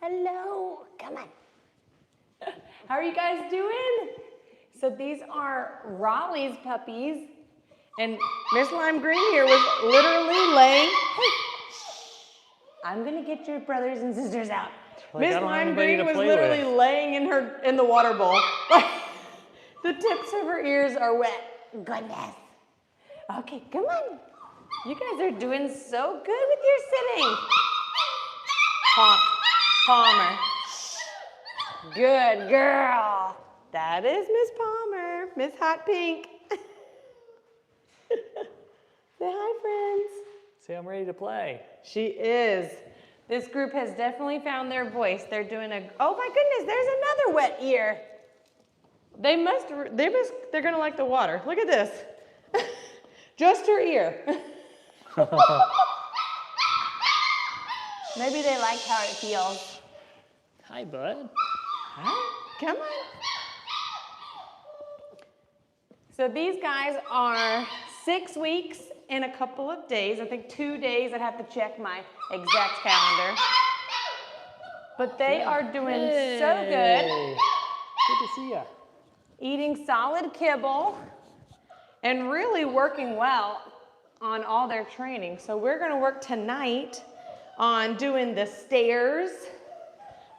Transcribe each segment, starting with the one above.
Hello. Come on. How are you guys doing? So these are Raleigh's puppies. And Miss Lime Green here was literally laying. Hey, I'm gonna get your brothers and sisters out. Like, Miss Lime Green was literally laying in the water bowl. The tips of her ears are wet. Goodness. Okay, come on. You guys are doing so good with your sitting. Palmer. Good girl. That is Miss Palmer, Miss Hot Pink. Say hi, friends. Say I'm ready to play. She is. This group has definitely found their voice. They're doing oh my goodness, there's another wet ear. They're gonna like the water. Look at this. Just her ear. Maybe they like how it feels. Hi, bud. Hi, come on. So these guys are 6 weeks in a couple of days. I think 2 days. I'd have to check my exact calendar. But they are doing so good. Good to see ya. Eating solid kibble and really working well on all their training. So we're gonna work tonight on doing the stairs,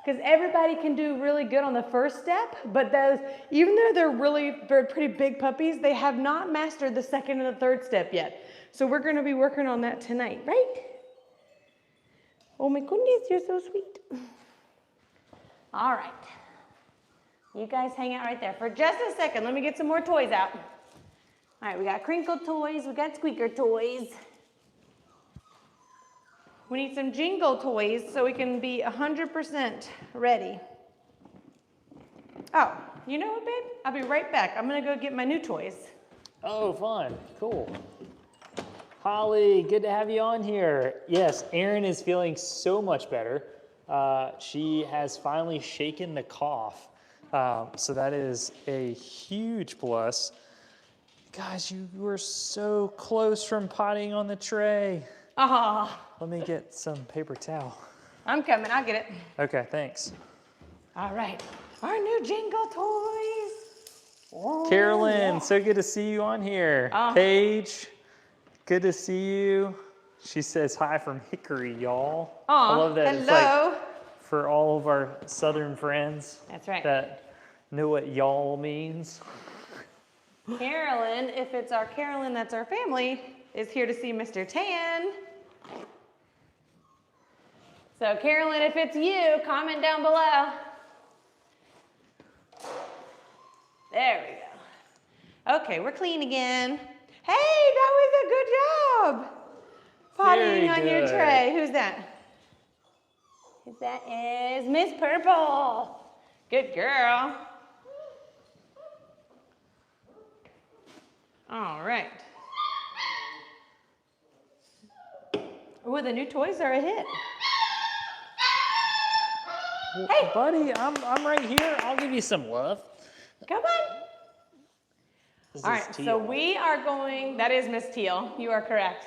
because everybody can do really good on the first step, but those, even though they're pretty big puppies, they have not mastered the second and the third step yet. So we're gonna be working on that tonight, right? Oh my goodness, you're so sweet. All right. You guys hang out right there for just a second. Let me get some more toys out. All right, we got crinkle toys, we got squeaker toys. We need some jingle toys so we can be 100% ready. Oh, you know what, babe? I'll be right back. I'm gonna go get my new toys. Oh, fun. Cool. Holly, good to have you on here. Yes, Erin is feeling so much better. She has finally shaken the cough. So that is a huge plus. Guys, you were so close from pottying on the tray. Let me get some paper towel. I'm coming, I'll get it. Okay, thanks. All right, our new jingle toys. Oh, Carolyn, yeah. so good to see you on here. Paige, good to see you. She says hi from Hickory, y'all. I love that. Hello. It's like for all of our Southern friends. That's right. That know what y'all means. Carolyn, if it's our Carolyn, that's our family, is here to see Mr. Tan. So Carolyn, if it's you, comment down below. There we go. Okay, we're clean again. Hey, that was a good job. Pottying on your tray. Who's that? That is Miss Purple. Good girl. All right. Oh, the new toys are a hit. Well, hey, buddy, I'm right here. I'll give you some love. Come on. All right, Teal. so we are going, that is Miss Teal. You are correct.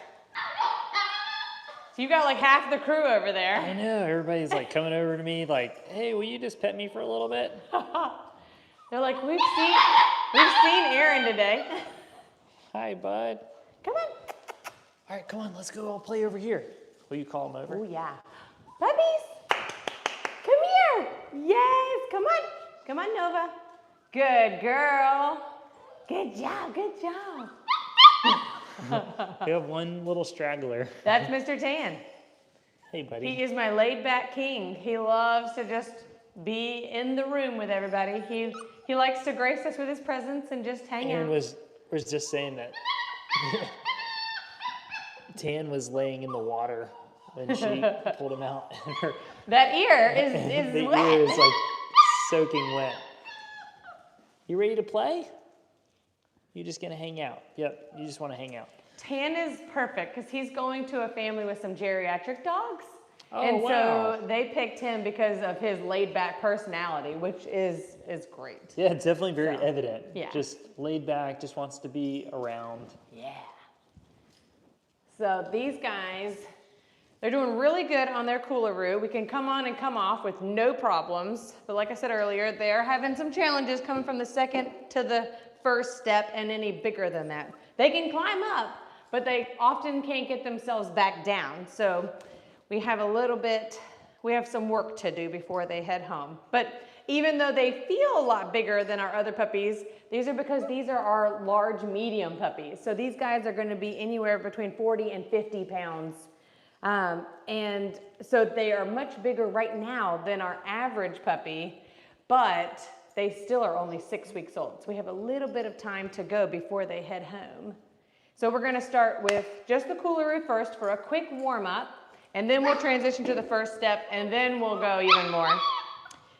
So you got like half the crew over there. I know, everybody's like coming over to me like, hey, will you just pet me for a little bit? They're like, we've seen Aaron today. Hi, bud. Come on. All right, come on, let's go all play over here. Will you call them over? Oh, yeah. Puppies, come here. Yes, come on. Come on, Nova. Good girl. Good job, good job. We have one little straggler. That's Mr. Tan. Hey, buddy. He is my laid-back king. He loves to just be in the room with everybody. He likes to grace us with his presence and just hang Aaron out. was just saying that Tan was laying in the water when she pulled him out. That ear is the wet. ear is like soaking wet. You ready to play? You just gonna hang out? Yep, you just want to hang out. Tan is perfect because he's going to a family with some geriatric dogs. Oh, and wow. so they picked him because of his laid-back personality, which is great. Yeah, it's definitely very evident. Yeah. Just laid back, just wants to be around. Yeah. So these guys, They're doing really good on their coolaroo. We can come on and come off with no problems. But like I said earlier, they are having some challenges coming from the second to the first step and any bigger than that. They can climb up, but they often can't get themselves back down. So we have some work to do before they head home. But even though they feel a lot bigger than our other puppies, these are because these are our large medium puppies. So these guys are going to be anywhere between 40 and 50 pounds. And so they are much bigger right now than our average puppy, but they still are only 6 weeks old. So we have a little bit of time to go before they head home. So we're going to start with just the coolaroo first for a quick warm up, and then we'll transition to the first step, and then we'll go even more.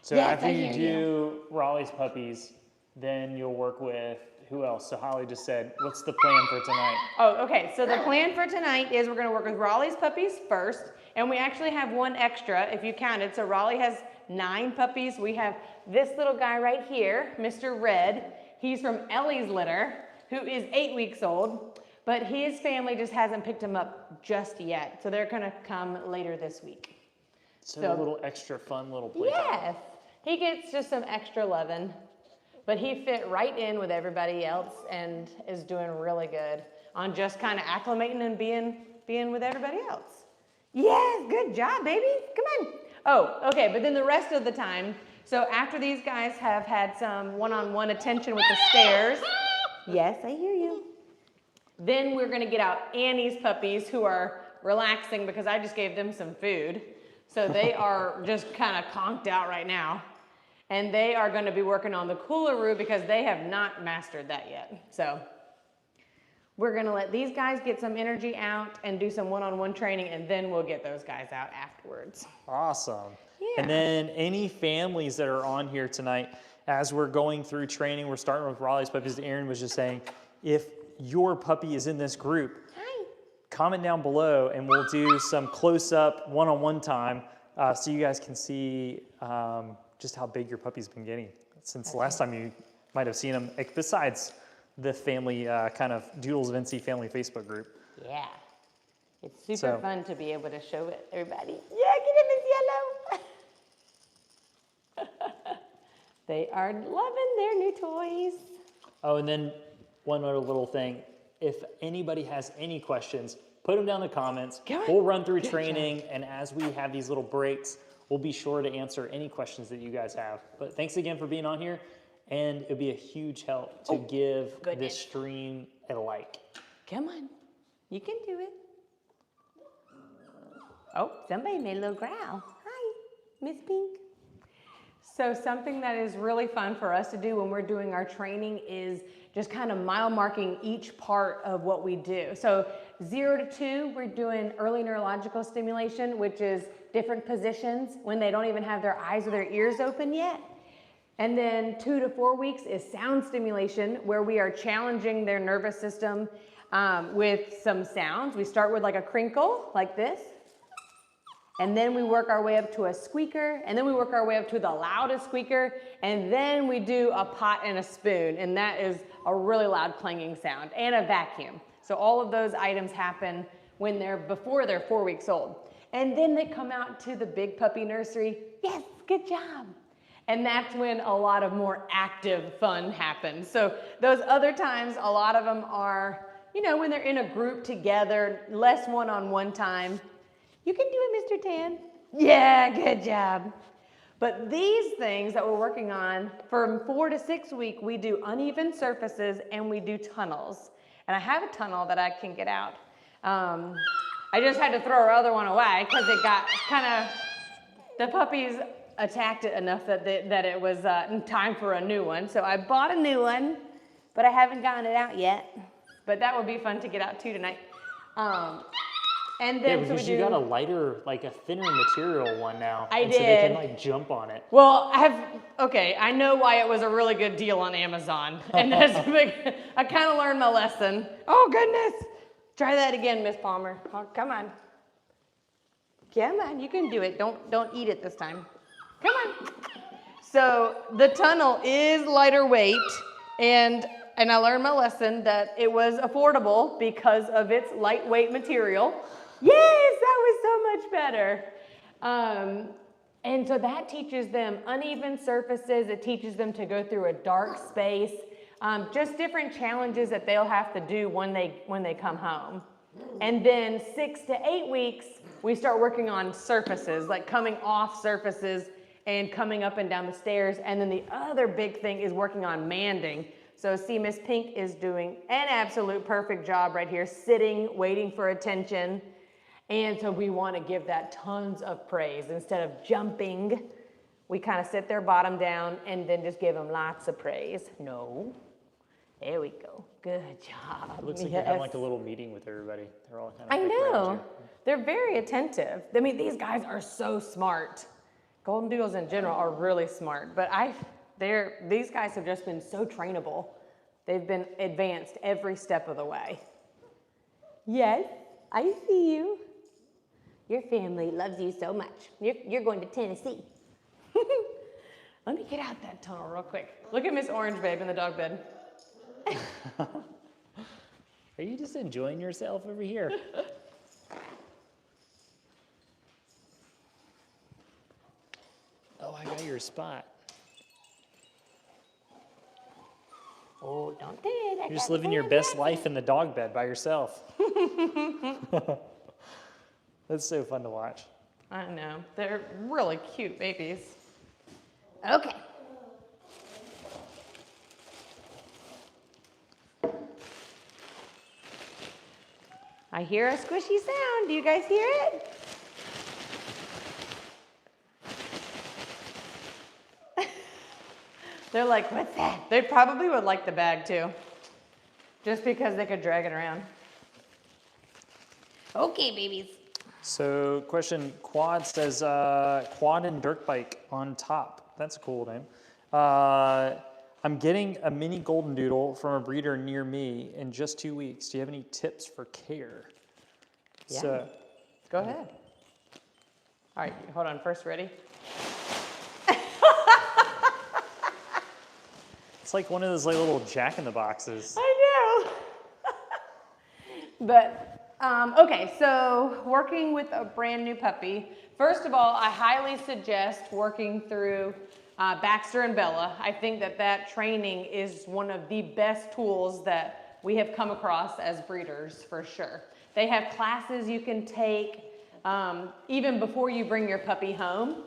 So after you do Raleigh's puppies, then you'll work with who else? So Holly just said, what's the plan for tonight? Oh, okay. So the plan for tonight is we're going to work with Raleigh's puppies first, and we actually have one extra if you counted. So Raleigh has 9 puppies. We have this little guy right here, Mr. Red. He's from Ellie's litter, who is 8 weeks old, but his family just hasn't picked him up just yet. So they're going to come later this week. So a little extra fun little playtime. Yes. He gets just some extra loving. But he fit right in with everybody else and is doing really good on just kind of acclimating and being with everybody else. Yes, good job, baby. Come on. Oh, okay, but then the rest of the time, so after these guys have had some one-on-one attention with the stairs, yes, I hear you. Then we're gonna get out Annie's puppies who are relaxing because I just gave them some food. So they are just kind of conked out right now. And they are going to be working on the coolaroo because they have not mastered that yet. So we're going to let these guys get some energy out and do some one-on-one training, and then we'll get those guys out afterwards. Awesome. Yeah. And then any families that are on here tonight, as we're going through training, we're starting with Raleigh's puppies. Aaron was just saying, if your puppy is in this group, comment down below and we'll do some close-up one-on-one time so you guys can see just how big your puppy's been getting since the last time you might have seen them, besides the family kind of Doodles of NC family Facebook group. Yeah, it's super fun to be able to show it everybody. Yeah, get in this yellow. They are loving their new toys. Oh, and then one other little thing. If anybody has any questions, put them down in the comments. We'll run through training, and as we have these little breaks, we'll be sure to answer any questions that you guys have. But thanks again for being on here, and it'll be a huge help to give this stream a like. Come on, you can do it. Oh, somebody made a little growl. Hi, Miss Pink. So something that is really fun for us to do when we're doing our training is just kind of mile marking each part of what we do. So 0 to 2, we're doing early neurological stimulation, which is different positions when they don't even have their eyes or their ears open yet. And then 2 to 4 weeks is sound stimulation, where we are challenging their nervous system with some sounds. We start with like a crinkle, like this. And then we work our way up to a squeaker, and then we work our way up to the loudest squeaker, and then we do a pot and a spoon, and that is a really loud clanging sound, and a vacuum. So all of those items happen when before they're 4 weeks old. And then they come out to the big puppy nursery. Yes, good job. And that's when a lot of more active fun happens. So those other times, a lot of them are, when they're in a group together, less one-on-one time. You can do it, Mr. Tan. Yeah, good job. But these things that we're working on, from 4 to 6 weeks, we do uneven surfaces and we do tunnels. And I have a tunnel that I can get out. I just had to throw our other one away because it got the puppies attacked it enough that it was time for a new one. So I bought a new one, but I haven't gotten it out yet. But that would be fun to get out too tonight. And then because you got a lighter, like a thinner material one now. I did. So they can jump on it. Well, I know why it was a really good deal on Amazon. And I kind of learned my lesson. Oh goodness. Try that again, Miss Palmer. Oh, come on. Come on, you can do it. Don't eat it this time. Come on. So the tunnel is lighter weight, and I learned my lesson that it was affordable because of its lightweight material. Yes, that was so much better. And so that teaches them uneven surfaces. It teaches them to go through a dark space. Just different challenges that they'll have to do when they come home. And then 6 to 8 weeks, we start working on surfaces, like coming off surfaces and coming up and down the stairs. And then the other big thing is working on manding. So see, Miss Pink is doing an absolute perfect job right here, sitting, waiting for attention. And so we want to give that tons of praise. Instead of jumping, we kind of sit their bottom down and then just give them lots of praise. No. There we go. Good job. It looks like you're having like a little meeting with everybody. They're all kind of I know. They're very attentive. I mean, these guys are so smart. Goldendoodles in general are really smart, but these guys have just been so trainable. They've been advanced every step of the way. Yes, I see you. Your family loves you so much. You're going to Tennessee. Let me get out that tunnel real quick. Look at Miss Orange Babe in the dog bed. Are you just enjoying yourself over here? Oh, I got your spot. Oh, don't do it. You're just living your best life in the dog bed by yourself. That's so fun to watch. I know. They're really cute babies. Okay. I hear a squishy sound. Do you guys hear it? They're like, what's that? They probably would like the bag too, just because they could drag it around. Okay, babies. So question, Quad says, Quad and dirt bike on top. That's a cool name. I'm getting a mini Goldendoodle from a breeder near me in just 2 weeks. Do you have any tips for care? Yeah, So, go ahead. All right, hold on, first ready? it's like one of those like little jack-in-the-boxes. I know. But, okay, so working with a brand new puppy, first of all, I highly suggest working through Baxter and Bella. I think that training is one of the best tools that we have come across as breeders, for sure. They have classes you can take even before you bring your puppy home.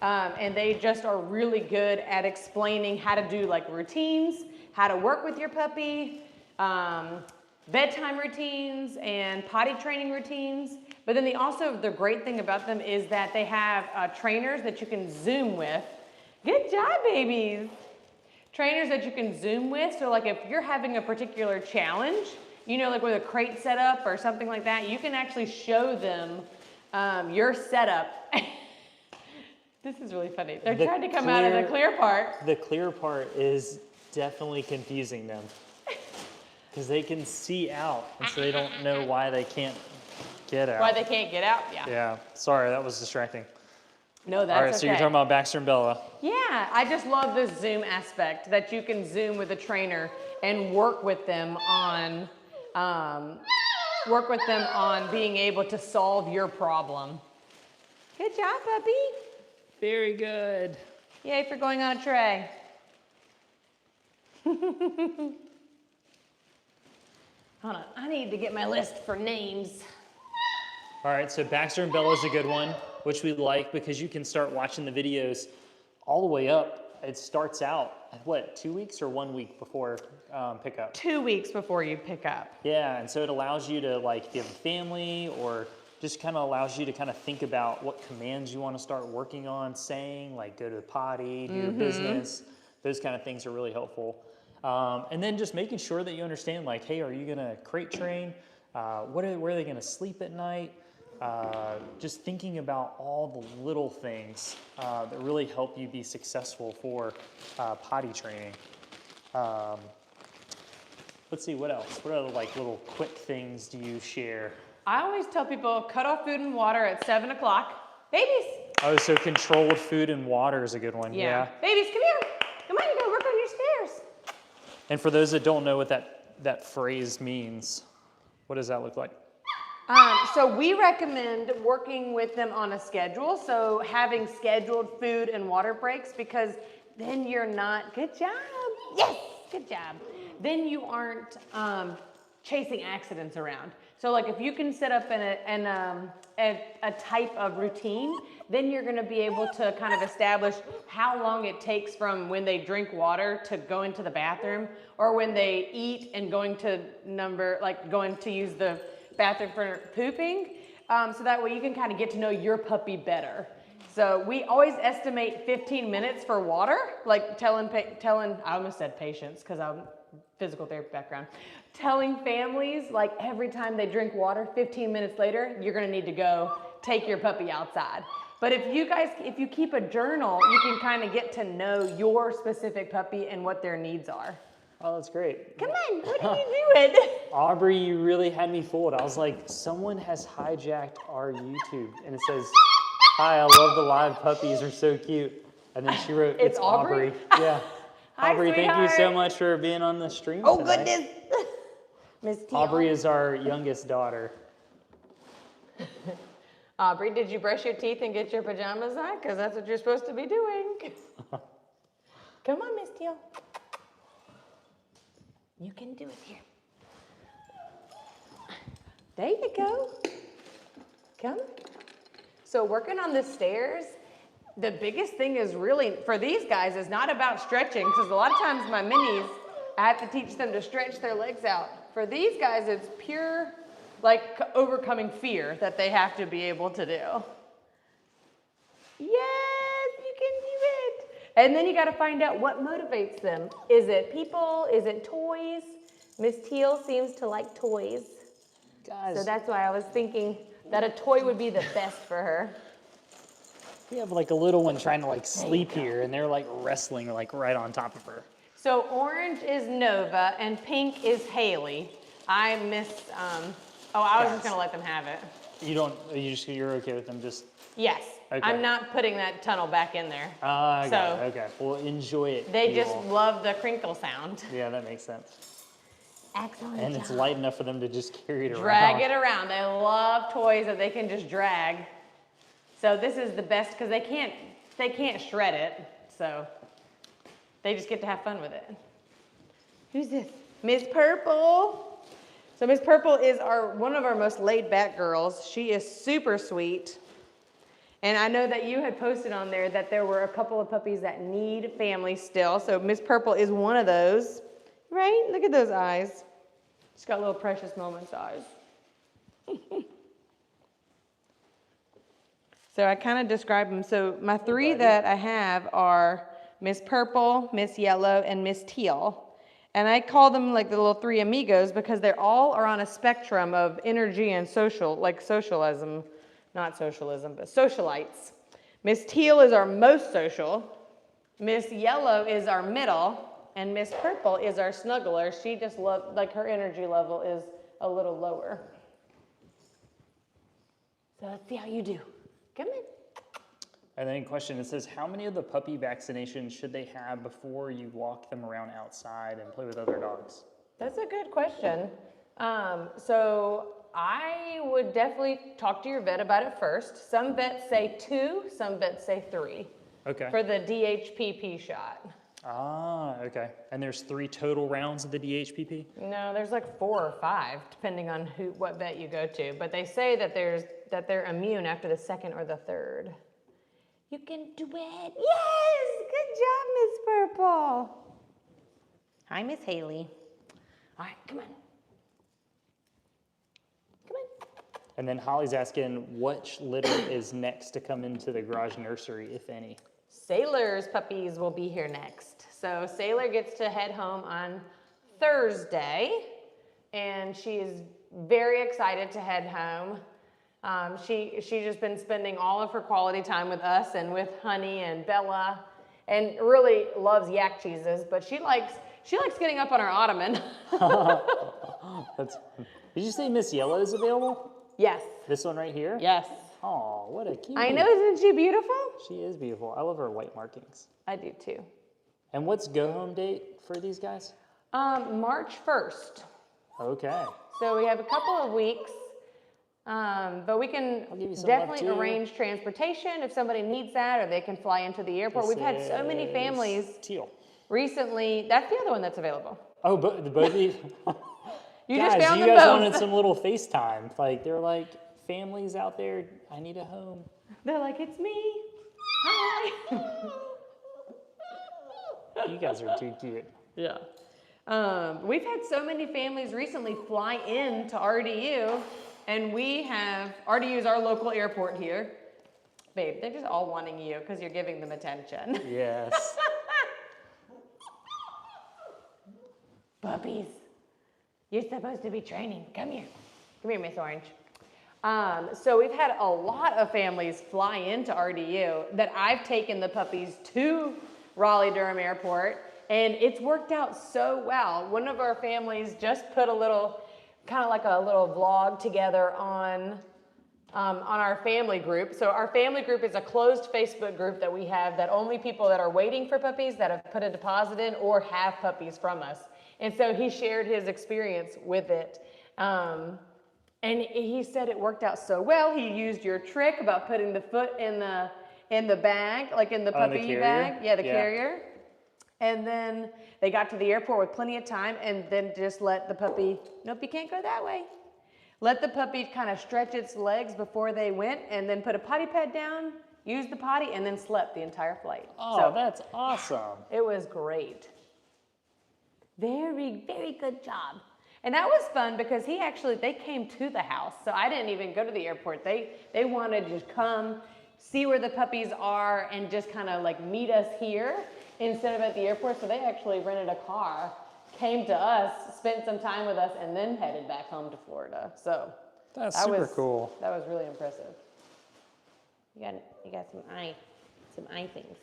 And they just are really good at explaining how to do like routines, how to work with your puppy, bedtime routines and potty training routines. But then the great thing about them is that they have trainers that you can Zoom with. Good job, babies. Trainers that you can Zoom with. So like if you're having a particular challenge, you know, like with a crate setup or something like that, you can actually show them your setup. This is really funny. They're trying to come out of the clear part. The clear part is definitely confusing them because they can see out, and so they don't know why they can't get out. Why they can't get out? Yeah. Yeah. Sorry, that was distracting. No, that's All right, okay. so you're talking about Baxter and Bella. Yeah, I just love the Zoom aspect that you can Zoom with a trainer and work with them on being able to solve your problem. Good job, puppy. Very good. Yay for going on a tray. Hold on, I need to get my list for names. All right, so Baxter and Bella is a good one, which we like because you can start watching the videos all the way up. It starts out at what, 2 weeks or 1 week before pickup? 2 weeks before you pick up. Yeah, and so it allows you to, like, if you have a family, or just kind of allows you to kind of think about what commands you want to start working on saying, like go to the potty, do your business. Those kind of things are really helpful. And then just making sure that you understand, like, hey, are you going to crate train? Where are they going to sleep at night? Just thinking about all the little things that really help you be successful for potty training. Let's see, what else? What other like little quick things do you share? I always tell people, cut off food and water at 7 o'clock. Babies. Oh, so controlled food and water is a good one. Yeah. Babies, come here. Come on, you gotta work on your stairs. And for those that don't know what that phrase means, what does that look like? So we recommend working with them on a schedule. So having scheduled food and water breaks, because then you're not, good job. Yes, good job. Then you aren't chasing accidents around. So like if you can set up a type of routine, then you're gonna be able to kind of establish how long it takes from when they drink water to go into the bathroom, or when they eat and going to use the bathroom for pooping. So that way you can kind of get to know your puppy better. So we always estimate 15 minutes for water, like telling, I almost said patients because I'm physical therapy background. Telling families, like every time they drink water, 15 minutes later, you're gonna need to go take your puppy outside. But if you keep a journal, you can kind of get to know your specific puppy and what their needs are. Oh, that's great. Come on, what are you doing? Aubrey, you really had me fooled. I was like, someone has hijacked our YouTube, and it says, "Hi, I love the live puppies, are so cute." And then she wrote, "It's Aubrey." Yeah. Hi, Aubrey, thank you so sweetheart. much for being on the stream Oh, tonight. goodness. Miss Teal. Aubrey is our youngest daughter. Aubrey, did you brush your teeth and get your pajamas on? Because that's what you're supposed to be doing. Come on, Miss Teal. You can do it here. There you go. Come. So working on the stairs, the biggest thing is really, for these guys, is not about stretching, because a lot of times my minis, I have to teach them to stretch their legs out. For these guys, it's pure, like, overcoming fear that they have to be able to do. Yes, you can do it. And then you got to find out what motivates them. Is it people? Is it toys? Miss Teal seems to like toys. Guys, So that's why I was thinking that a toy would be the best for her. we have like a little one trying to like sleep here, and they're like wrestling like right on top of her. So orange is Nova and pink is Haley. I miss, I was just gonna let them have it. You're okay with them just. Yes, Okay. I'm not putting that tunnel back in there. I got So- it. Okay, well enjoy it. They Teal. just love the crinkle sound. Yeah, that makes sense. Excellent And it's light enough for them to just carry it around. Drag it around. They love toys that they can just drag. So this is the best because they can't shred it. So they just get to have fun with it. Who's this? Miss Purple. So Miss Purple is one of our most laid back girls. She is super sweet. And I know that you had posted on there that there were a couple of puppies that need family still. So Miss Purple is one of those. Right? Look at those eyes. She's got little precious moments eyes. So I kind of describe them. So my three that I have are Miss Purple, Miss Yellow, and Miss Teal. And I call them like the little three amigos because they're all on a spectrum of energy and socialism, not socialism, but socialites. Miss Teal is our most social. Miss Yellow is our middle. And Miss Purple is our snuggler. She just loves, like her energy level is a little lower. So let's see how you do. Come in. And then question, it says, how many of the puppy vaccinations should they have before you walk them around outside and play with other dogs? That's a good question. So I would definitely talk to your vet about it first. Some vets say 2, some vets say 3 Okay. for the DHPP shot. Ah, okay. And there's 3 total rounds of the DHPP? No, there's like 4 or 5, depending on what vet you go to. But they say that they're immune after the 2nd or the 3rd. You can do it. Yes, good job, Miss Purple. Hi, Miss Haley. All right, come on. Come on. And then Holly's asking, which litter is next to come into the garage nursery, if any? Sailor's puppies will be here next. So Sailor gets to head home on Thursday, and she is very excited to head home. She's just been spending all of her quality time with us and with Honey and Bella, and really loves yak cheeses. But she likes getting up on her ottoman. Did you say Miss Yellow is available? Yes. This one right here? Yes. Oh, what a cute. I know, isn't she beautiful? She is beautiful. I love her white markings. I do too. And what's go home date for these guys? March 1st. Okay. So we have a couple of weeks. But we can give you some definitely love, too. arrange transportation if somebody needs that, or they can fly into the airport. We've had so many This families is Teal. recently. That's the other one that's available. Oh, but the both of you. You Guys, just found you them guys both. wanted some little FaceTime. Like, they're like, families out there, I need a home. They're like, it's me. Hi. You guys are too cute. Yeah. We've had so many families recently fly in to RDU, and we have, RDU is our local airport here. Babe, they're just all wanting you because you're giving them attention. Yes. Puppies, you're supposed to be training. Come here. Come here, Miss Orange. So we've had a lot of families fly into RDU that I've taken the puppies to Raleigh-Durham Airport, and it's worked out so well. One of our families just put a little, kind of like a little vlog together on our family group. So our family group is a closed Facebook group that we have that only people that are waiting for puppies that have put a deposit in or have puppies from us. And so he shared his experience with it. And he said it worked out so well. He used your trick about putting the foot in the bag, like in the puppy bag. Yeah, the carrier. And then they got to the airport with plenty of time, and then just let the puppy, nope, you can't go that way. Let the puppy kind of stretch its legs before they went, and then put a potty pad down, used the potty, and then slept the entire flight. Oh, So that's awesome. it was great. Very, very good job. And that was fun because they came to the house. So I didn't even go to the airport. They wanted to come, see where the puppies are, and just kind of like meet us here instead of at the airport. So they actually rented a car, came to us, spent some time with us, and then headed back home to Florida. So That's super cool. That was really impressive. You got some eye things.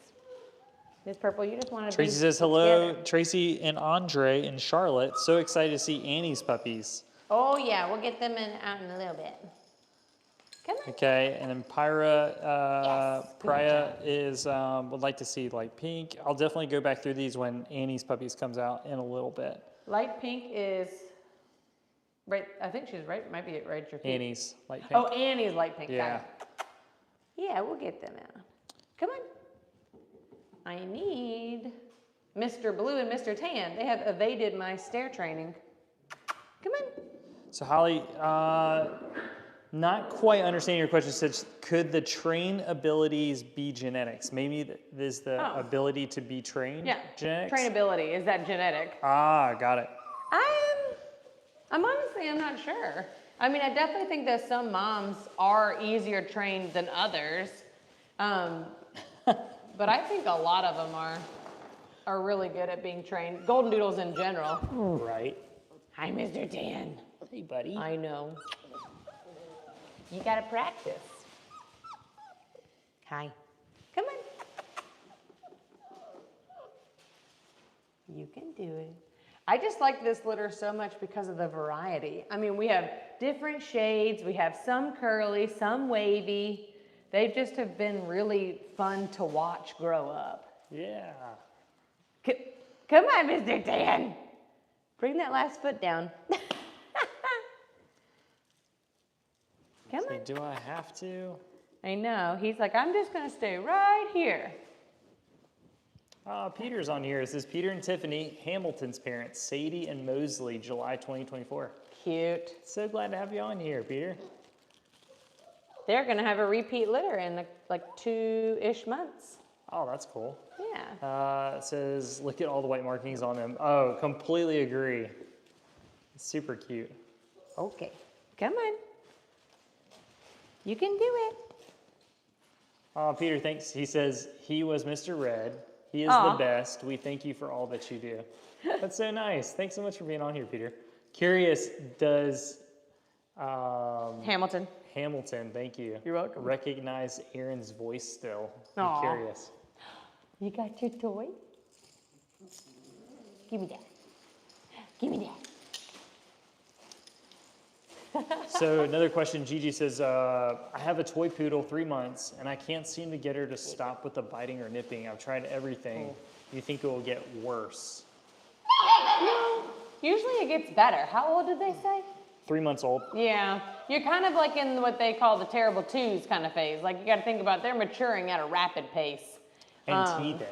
Miss Purple, you just want to Tracy says hello, Tracy and Andre in Charlotte. So excited to see Annie's puppies. Oh yeah, we'll get them out in a little bit. Come on. Okay, and then Priya would like to see light pink. I'll definitely go back through these when Annie's puppies comes out in a little bit. Light pink is right. I think she's right. Might be right at your feet. Annie's light pink. Oh, Annie's light pink. Yeah. Got it. Yeah, we'll get them out. Come on. I need Mr. Blue and Mr. Tan. They have evaded my stare training. Come on. So Holly, not quite understanding your question. Says, could the train abilities be genetics? Maybe there's the ability to be trained. Yeah. Genetics. Trainability, is that genetic? Ah, got it. I'm honestly, I'm not sure. I mean, I definitely think that some moms are easier trained than others. But I think a lot of them are really good at being trained. Goldendoodles in general. Right. Hi, Mr. Dan. Hey, buddy. I know. You gotta practice. Hi. Come on. You can do it. I just like this litter so much because of the variety. I mean, we have different shades. We have some curly, some wavy. They just have been really fun to watch grow up. Yeah. Come on, Mr. Dan. Bring that last foot down. Come on. Do I have to? I know. He's like, I'm just going to stay right here. Peter's on here. It says Peter and Tiffany, Hamilton's parents, Sadie and Mosley, July 2024. Cute. So glad to have you on here, Peter. They're going to have a repeat litter in like 2-ish months. Oh, that's cool. Yeah. It says, look at all the white markings on them. Oh, completely agree. It's super cute. Okay. Come on. You can do it. Oh, Peter thanks. He says, he was Mr. Red. He is the best. We thank you for all that you do. That's so nice. Thanks so much for being on here, Peter. Curious, does Hamilton, thank you. You're welcome. Recognize Aaron's voice still. Aw. I'm curious. You got your toy? Give me that. Give me that. So another question, Gigi says, I have a toy poodle, 3 months, and I can't seem to get her to stop with the biting or nipping. I've tried everything. Do you think it will get worse? No, usually it gets better. How old did they say? 3 months old. Yeah, you're kind of like in what they call the terrible twos kind of phase. Like you got to think about they're maturing at a rapid pace. And teething.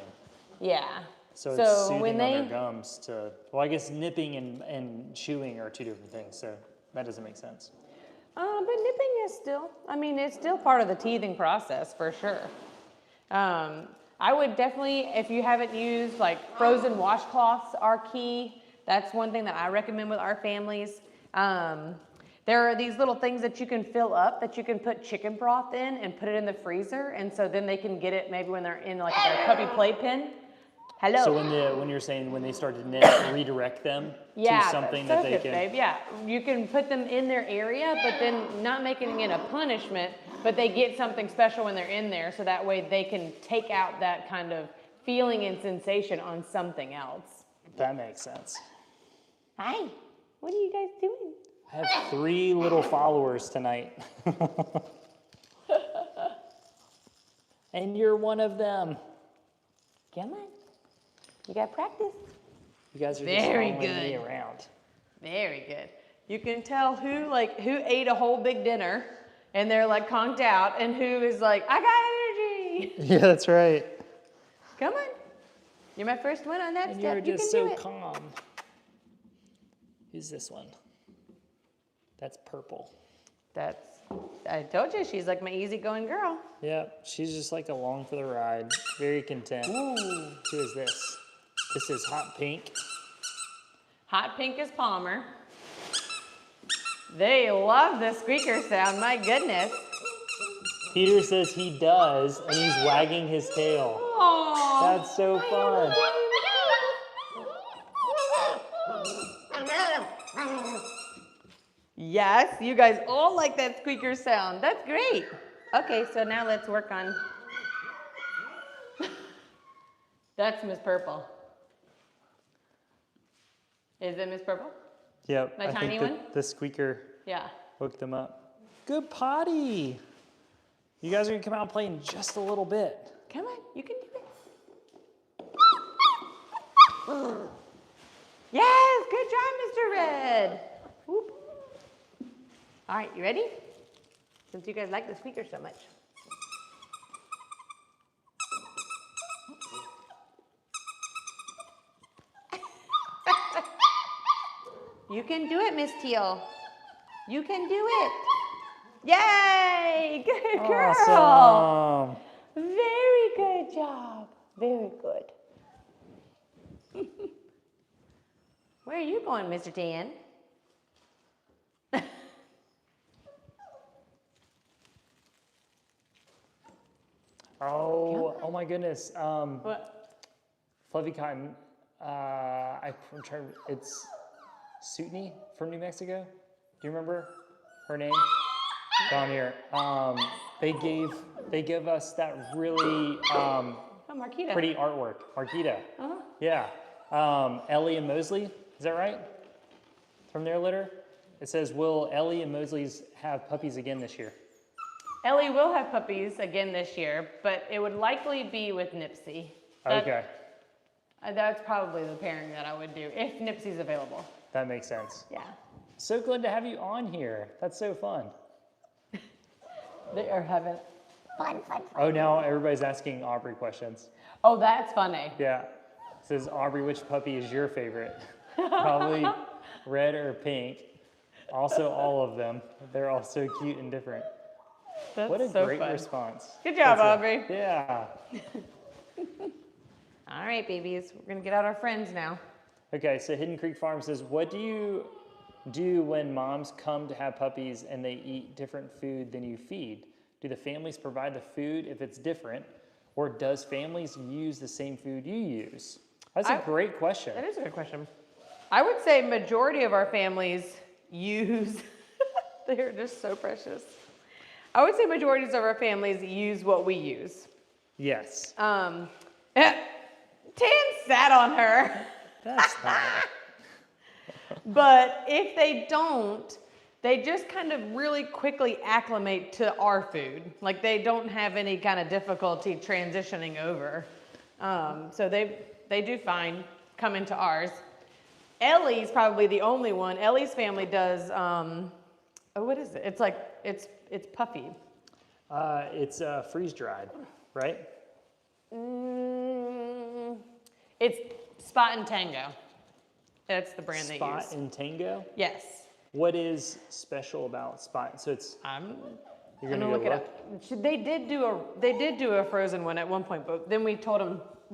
Yeah. So it's soothing when on their gums to, well, I guess nipping and chewing are two different things, so that doesn't make sense. But nipping is still, I mean, it's still part of the teething process for sure. I would definitely, if you haven't used, like frozen washcloths are key. That's one thing that I recommend with our families. There are these little things that you can fill up that you can put chicken broth in and put it in the freezer, and so then they can get it maybe when they're in like their puppy playpen. Hello. So when you're saying when they start to nip, redirect them to something that they can. Babe. Yeah, you can put them in their area, but then not making it a punishment, but they get something special when they're in there, so that way they can take out that kind of feeling and sensation on something else. That makes sense. Hi, what are you guys doing? I have 3 little followers tonight. And you're one of them. Come on. You got practice. You guys are Very just following me good. around. Very good. You can tell who ate a whole big dinner and they're like conked out, and who is like, I got energy. Yeah, that's right. Come on. You're my first one on that And step. you're You just can so do it. calm. Who's this one? That's Purple. I told you, she's like my easygoing girl. Yep, she's just like along for the ride. Very content. Ooh. Who is this? This is Hot Pink. Hot Pink is Palmer. They love the squeaker sound, my goodness. Peter says he does, and he's wagging his tail. Aww. That's so fun. Yes, you guys all like that squeaker sound. That's great. Okay, so now let's work on... That's Miss Purple. Is it Miss Purple? Yep, The I tiny think one? the squeaker Yeah. hooked them up. Good potty. You guys are gonna come out and play in just a little bit. Come on, you can do it. Yes, good job, Mr. Red. Whoop. All right, you ready? Since you guys like the squeaker so much. You can do it, Miss Teal. You can do it. Yay! Good girl. Awesome. Very good job. Very good. Where are you going, Mr. Tan? Oh my goodness. What? Fluffy Cotton. I'm trying. It's Sutney from New Mexico. Do you remember her name? Down here. They gave us that really Oh, Marquita. pretty artwork. Marquita. Uh-huh. Yeah. Ellie and Mosley. Is that right? From their litter. It says, "Will Ellie and Mosley's have puppies again this year?" Ellie will have puppies again this year, but it would likely be with Nipsey. Okay. That's probably the pairing that I would do if Nipsey's available. That makes sense. Yeah. So glad to have you on here. That's so fun. They are having fun. Oh, now everybody's asking Aubrey questions. Oh, that's funny. Yeah. It says, Aubrey, which puppy is your favorite? Probably red or pink. Also, all of them. They're all so cute and different. That's What a so great fun. response. Good job, That's Aubrey. Yeah. All right, babies. We're going to get out our friends now. Okay, so Hidden Creek Farm says, what do you do when moms come to have puppies and they eat different food than you feed? Do the families provide the food if it's different, or does families use the same food you use? That's a great question. That is a good question. I would say majority of our families use, they're just so precious. I would say majorities of our families use what we use. Yes. Tan sat on her. That's not. But if they don't, they just kind of really quickly acclimate to our food. Like they don't have any kind of difficulty transitioning over. So they do fine coming to ours. Ellie's probably the only one. Ellie's family does, oh, what is it? It's like, it's puffy. It's freeze-dried, right? It's Spot and Tango. That's the brand they use. Spot and Tango? Yes. What is special about Spot? So it's, you're gonna look go it up. They did do a frozen one at one point, but then we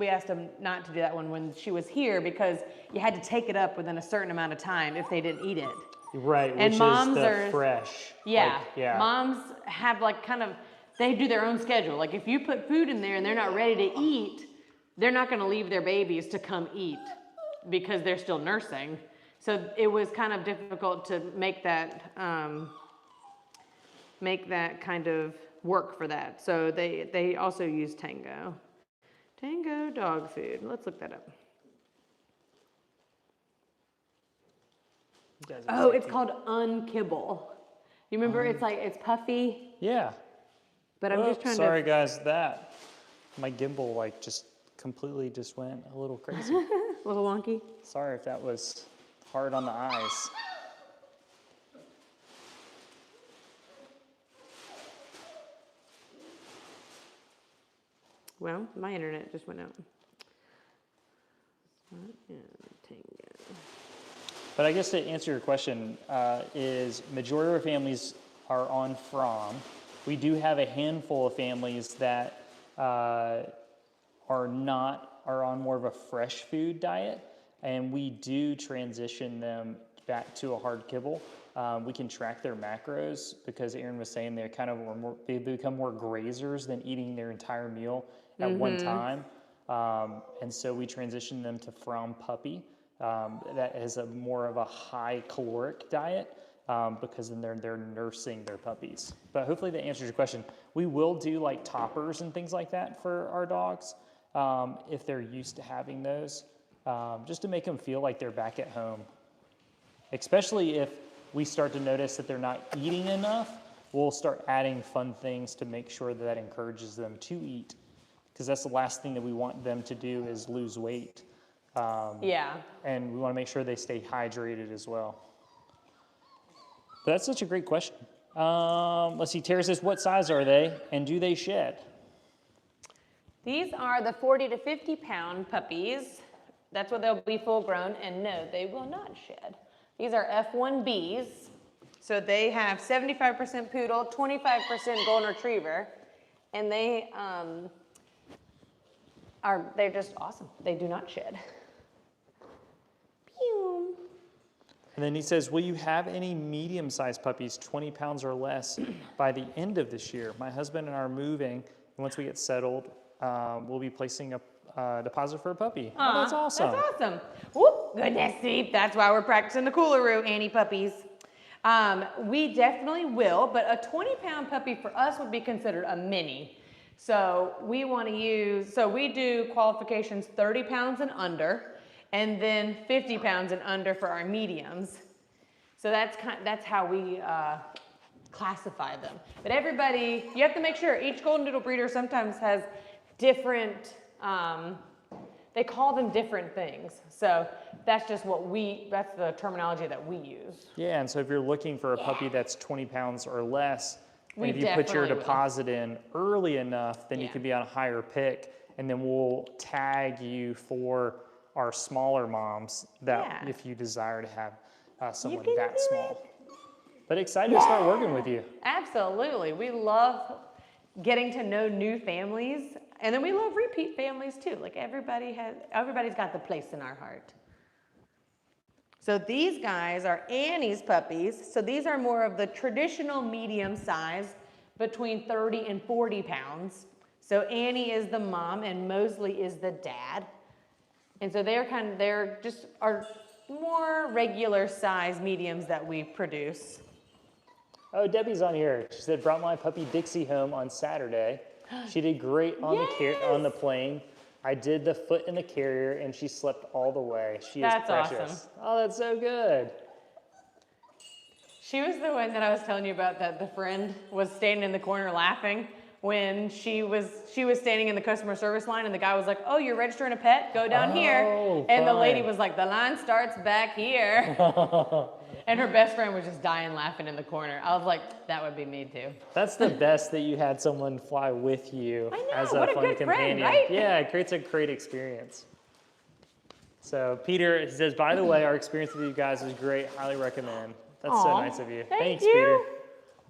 asked them not to do that one when she was here because you had to take it up within a certain amount of time if they didn't eat it. Right, And which moms is the are fresh. Yeah. Like, yeah. Moms have like kind of, they do their own schedule. Like if you put food in there and they're not ready to eat, they're not going to leave their babies to come eat because they're still nursing. So it was kind of difficult to make that kind of work for that. So they also use Tango. Tango dog food. Let's look that up. Oh, it's called Unkibble. You remember? It's like, it's puffy. Yeah. But I'm just trying sorry to. guys, my gimbal like just completely just went a little crazy. A little wonky. Sorry if that was hard on the eyes. Well, my internet just went out. Tango. But I guess to answer your question, is majority of our families are on From. We do have a handful of families that are on more of a fresh food diet, and we do transition them back to a hard kibble. We can track their macros because Aaron was saying they become more grazers than eating their entire meal at one time. And so we transition them to From Puppy. That is more of a high caloric diet because then they're nursing their puppies. But hopefully that answers your question. We will do like toppers and things like that for our dogs if they're used to having those, just to make them feel like they're back at home. Especially if we start to notice that they're not eating enough, we'll start adding fun things to make sure that encourages them to eat. Because that's the last thing that we want them to do is lose weight. Yeah. And we want to make sure they stay hydrated as well. But that's such a great question. Let's see, Tara says, what size are they and do they shed? These are the 40 to 50 pound puppies. That's what they'll be full grown, and no, they will not shed. These are F1Bs. So they have 75% poodle, 25% golden retriever, and they're just awesome. They do not shed. Pew. And then he says, will you have any medium-sized puppies, 20 pounds or less, by the end of this year? My husband and I are moving, and once we get settled, we'll be placing a deposit for a puppy. Oh, that's awesome. That's awesome. Whoop, goodness, see, that's why we're practicing the coolaroo, Annie puppies. We definitely will, but a 20-pound puppy for us would be considered a mini. So we want to use, so we do qualifications 30 pounds and under, and then 50 pounds and under for our mediums. So that's how we classify them. But everybody, you have to make sure each Goldendoodle breeder sometimes has different, they call them different things. So that's just that's the terminology that we use. Yeah, and so if you're looking for a puppy that's 20 pounds or less, and if you put your definitely deposit in early enough, then you could be on a higher pick, and then we'll tag you for our smaller moms that if you desire to have someone that small. But excited to start working with you. Absolutely. We love getting to know new families, and then we love repeat families too. Like everybody's got the place in our heart. So these guys are Annie's puppies. So these are more of the traditional medium size, between 30 and 40 pounds. So Annie is the mom and Mosley is the dad. And so they're just our more regular size mediums that we produce. Oh, Debbie's on here. She said, brought my puppy Dixie home on Saturday. She did great on on the plane. I did the foot in the carrier, and she slept all the way. She is precious. Awesome. Oh, that's so good. She was the one that I was telling you about that the friend was standing in the corner laughing when she was standing in the customer service line and the guy was like, "Oh, you're registering a pet? Go down here." And the lady was like, "The line starts back here." And her best friend was just dying laughing in the corner. I was like, that would be me too. That's the best that you had someone fly with you as a what a fun good companion. friend, right? Yeah, it creates a great experience. So Peter says, by the way, our experience with you guys was great. Highly recommend. That's so Aw, nice of you. thank Thanks, you.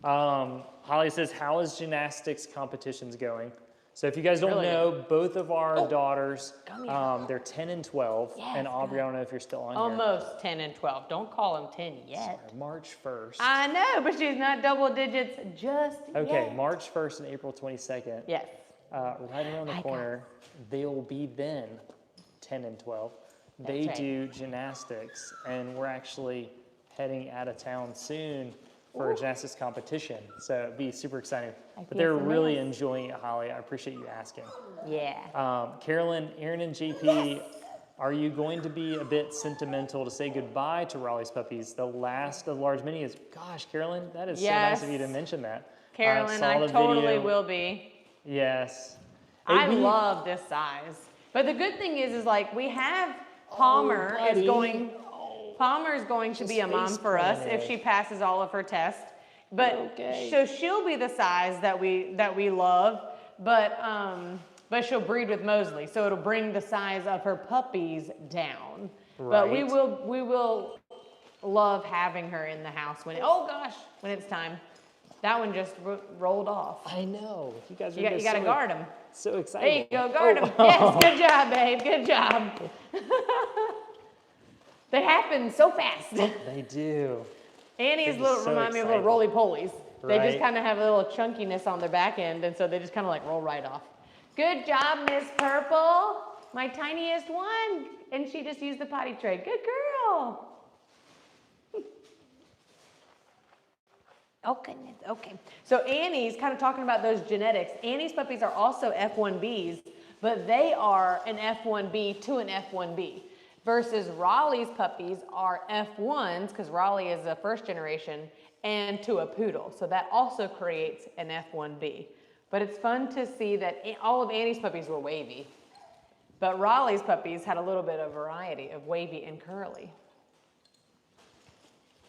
Peter. Holly says, how is gymnastics competitions going? So if you guys don't Really know, both of our daughters, come here. they're 10 and 12. Yes, and Aubrey, I don't know if you're still on here. Almost 10 and 12. Don't call them 10 yet. Sorry, March 1st. I know, but she's not double digits just Okay, yet. March 1st and April 22nd. Yes. Right around the corner, they'll be then 10 and 12. They right. do gymnastics, and we're actually heading out of town soon for a gymnastics competition. So it'd be super exciting. But they're really enjoying it, Holly. I appreciate you asking. Yeah. Carolyn, Aaron, and JP, are you going to be a bit sentimental to say goodbye to Raleigh's Puppies? The last of the large minis. Gosh, Carolyn, that is so nice of you to mention that. Carolyn, saw I the totally video. will be. Yes. I love this size. But the good thing is like we have Palmer is going to be a mom for us if she passes all of her tests. But so she'll be the size that we love, but she'll breed with Mosley, so it'll bring the size of her puppies down. Right. But we will love having her in the house when it's time. That one just rolled off. I know. You guys are you gotta guard them. So excited. There you go, guard them. Yes, good job, babe. Good job. They happen so fast. They do. Annie's remind me of little roly-polies. They Right. just kind of have a little chunkiness on their back end, and so they just kind of like roll right off. Good job, Miss Purple. My tiniest one. And she just used the potty tray. Good girl. Oh, goodness. Okay. So Annie's kind of talking about those genetics. Annie's puppies are also F1Bs, but they are an F1B to an F1B. Versus Raleigh's puppies are F1s, because Raleigh is a first generation, and to a poodle. So that also creates an F1B. But it's fun to see that all of Annie's puppies were wavy. But Raleigh's puppies had a little bit of variety of wavy and curly.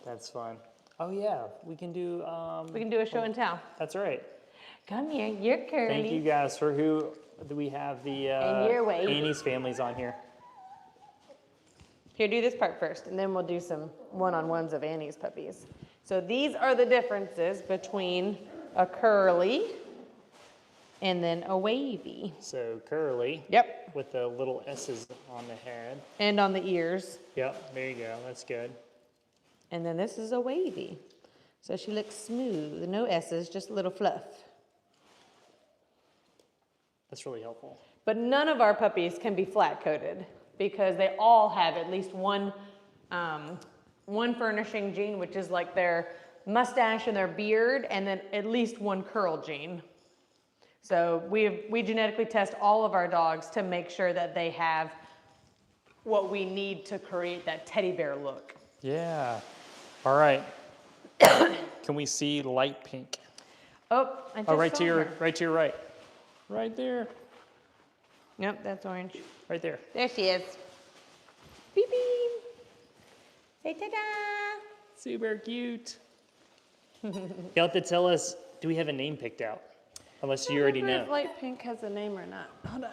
That's fun. Oh yeah, we can do a show and tell. That's right. Come here, you're curly. Thank you guys for who we have the And you're wavy. Annie's families on here. Here, do this part first, and then we'll do some one-on-ones of Annie's puppies. So these are the differences between a curly and then a wavy. So curly. Yep. With the little S's on the head. And on the ears. Yep, there you go. That's good. And then this is a wavy. So she looks smooth, no S's, just a little fluff. That's really helpful. But none of our puppies can be flat-coated because they all have at least one furnishing gene, which is like their mustache and their beard, and then at least one curl gene. So we genetically test all of our dogs to make sure that they have what we need to create that teddy bear look. Yeah. All right. Can we see light pink? Oh, I just right saw to your her. right to your right. Right there. Yep, that's orange. Right there. There she is. Beep beep. Say ta-da. Super cute. You'll have to tell us, do we have a name picked out? Unless you already know. If light pink has a name or not. Hold on.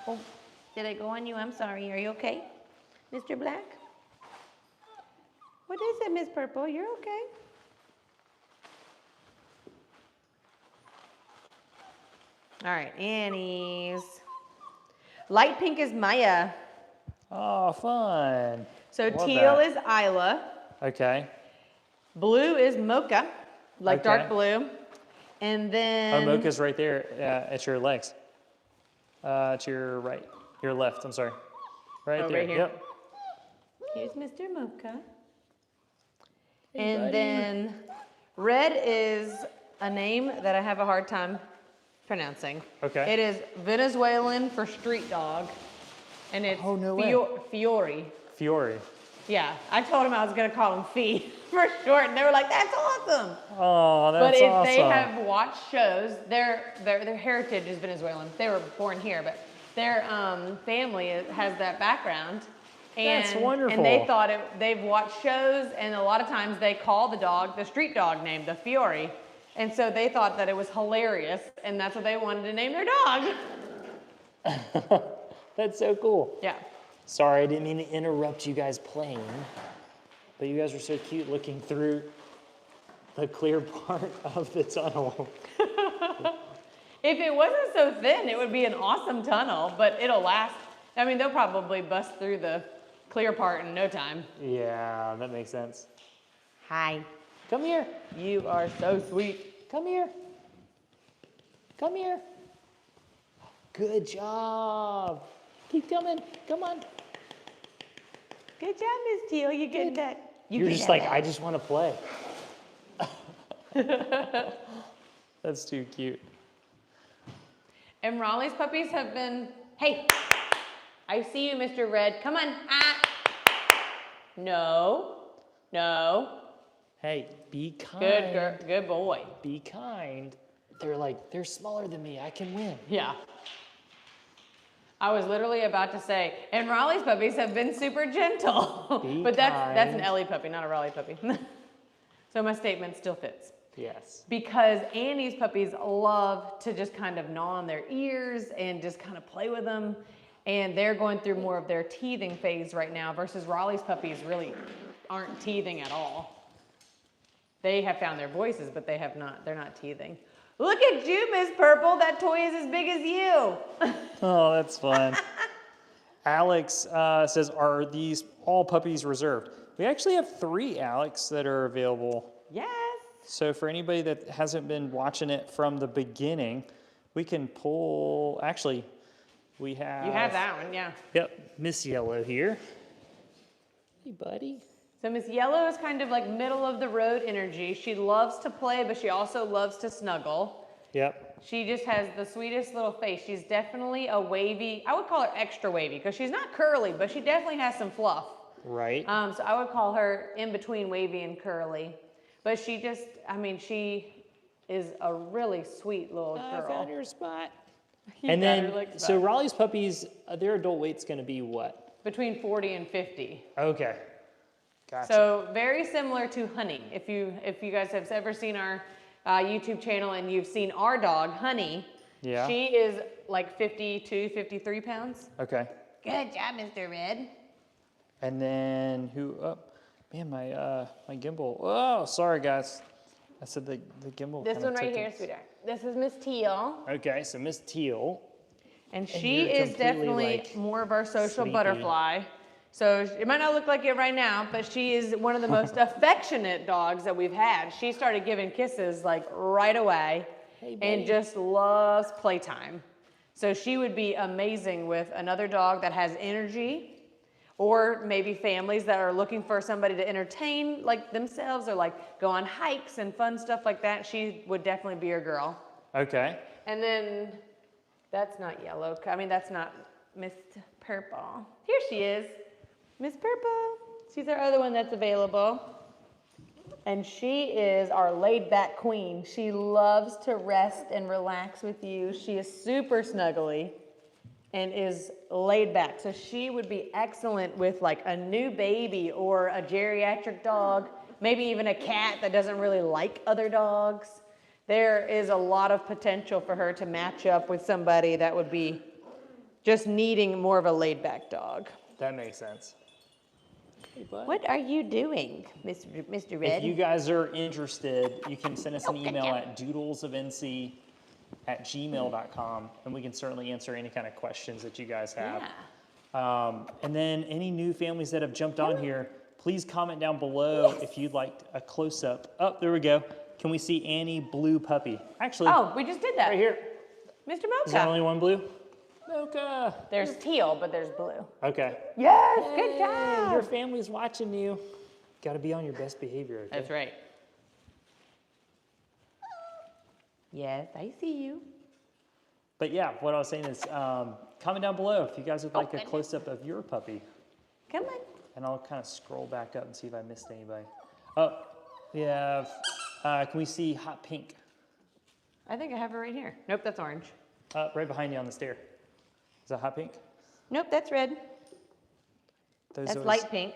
Oh, did I go on you? I'm sorry. Are you okay? Mr. Black? What is it, Miss Purple? You're okay. All right, Annie's. Light pink is Maya. Oh, fun. So Love teal that. is Isla. Okay. Blue is Mocha, like Okay. dark blue. And Oh, then... Mocha's right there at your legs. To your right. Your left, I'm sorry. Right Oh, there. right here. Yep. Here's Mr. Mocha. Hey, And buddy. then red is a name that I have a hard time pronouncing. Okay. It is Venezuelan for street dog. And it's Oh, no way. Fiore. Fiore. Yeah, I told him I was gonna call him Fee for short, and they were like, "That's awesome." Oh, But that's if awesome. they have watched shows, their heritage is Venezuelan. They were born here, but their family has that background. And, That's wonderful. And they thought they've watched shows, and a lot of times they call the dog the street dog name, the Fiore. And so they thought that it was hilarious, and that's what they wanted to name their dog. That's so cool. Yeah. Sorry, I didn't mean to interrupt you guys playing, but you guys were so cute looking through the clear part of the tunnel. If it wasn't so thin, it would be an awesome tunnel, but it'll last. I mean, they'll probably bust through the clear part in no time. Yeah, that makes sense. Hi. Come here. You are so sweet. Come here. Come here. Good job. Keep coming. Come on. Good job, Miss Teal. You get that. You're just like, I just want to play. That's too cute. And Raleigh's puppies have been, hey, I see you, Mr. Red. Come on. Ah. No. No. Hey, be kind. Good girl. Good boy. Be kind. They're smaller than me. I can win. Yeah. I was literally about to say, and Raleigh's puppies have been super gentle. Be but that's an kind. Ellie puppy, not a Raleigh puppy. So my statement still fits. Yes. Because Annie's puppies love to just kind of gnaw on their ears and just kind of play with them. And they're going through more of their teething phase right now versus Raleigh's puppies really aren't teething at all. They have found their voices, but they're not teething. Look at you, Miss Purple. That toy is as big as you. Oh, that's fun. Alex says, are these all puppies reserved? We actually have 3, Alex, that are available. Yes. So for anybody that hasn't been watching it from the beginning, we can pull, actually, we have. You have that one, yeah. Yep, Miss Yellow here. Hey, buddy. So Miss Yellow is kind of like middle of the road energy. She loves to play, but she also loves to snuggle. Yep. She just has the sweetest little face. She's definitely a wavy, I would call her extra wavy because she's not curly, but she definitely has some fluff. Right. So I would call her in between wavy and curly. But she just, I mean, she is a really sweet little girl. I found your spot. You And got then, her licked so back. Raleigh's puppies, their adult weight's going to be what? Between 40 and 50. Okay. Gotcha. So very similar to Honey. If you guys have ever seen our YouTube channel and you've seen our dog, Honey, Yeah. she is like 52, 53 pounds. Okay. Good job, Mr. Red. And then man, my gimbal. Oh, sorry guys. I said the gimbal. This kinda one right took here, it. sweetheart. This is Miss Teal. Okay, so Miss Teal. And she you're is completely, definitely like, more of our social sleepy. butterfly. So it might not look like it right now, but she is one of the most affectionate dogs that we've had. She started giving kisses like right away and just loves playtime. So she would be amazing with another dog that has energy, or maybe families that are looking for somebody to entertain like themselves or like go on hikes and fun stuff like that. She would definitely be your girl. Okay. And then that's not yellow. I mean, that's not Miss Purple. Here she is, Miss Purple. She's our other one that's available. And she is our laid back queen. She loves to rest and relax with you. She is super snuggly and is laid back. So she would be excellent with like a new baby or a geriatric dog, maybe even a cat that doesn't really like other dogs. There is a lot of potential for her to match up with somebody that would be just needing more of a laid back dog. That makes sense. Hey, bud. What are you doing, Mr. Red? If you guys are interested, you can send us an email at doodlesofnc@gmail.com, and we can certainly answer any kind of questions that you guys have. Yeah. And then any new families that have jumped on here, please comment down below if you'd like a close-up. Oh, there we go. Can we see Annie Blue Puppy? Actually, Oh, we just did that. right here. Mr. Is there Mocha. only one blue? Mocha. There's teal, but there's blue. Okay. Yes, good Hey, job. your family's watching you. Got to be on your best behavior, okay? That's right. Yes, I see you. But yeah, what I was saying is, comment down below if you guys would like a goodness. close-up of your puppy. Come on. And I'll kind of scroll back up and see if I missed anybody. Oh, we have, can we see hot pink? I think I have it right here. Nope, that's orange. Right behind you on the stair. Is that hot pink? Nope, that's red. Those That's are- light pink.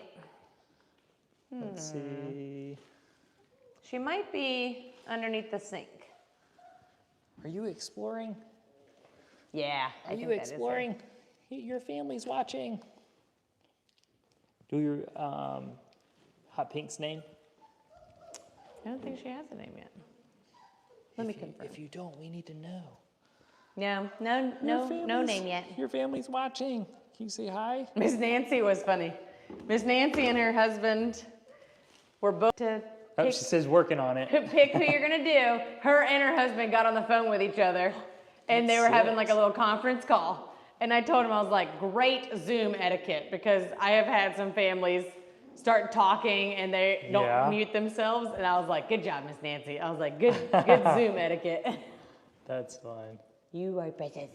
Let's see. She might be underneath the sink. Are you exploring? Yeah, Are you exploring? Your family's watching. Do your hot pink's name? I don't think she has a name yet. Let me confirm. If you don't, we need to know. No name yet. Your family's watching. Can you say hi? Miss Nancy was funny. Miss Nancy and her husband were both to Oh, she says working on it. pick who you're gonna do. Her and her husband got on the phone with each other, and they were having like a little conference call. And I told him, I was like, great Zoom etiquette, because I have had some families start talking and they don't mute themselves, and I was like, good job, Miss Nancy. I was like, good Zoom etiquette. That's fine. You are precious.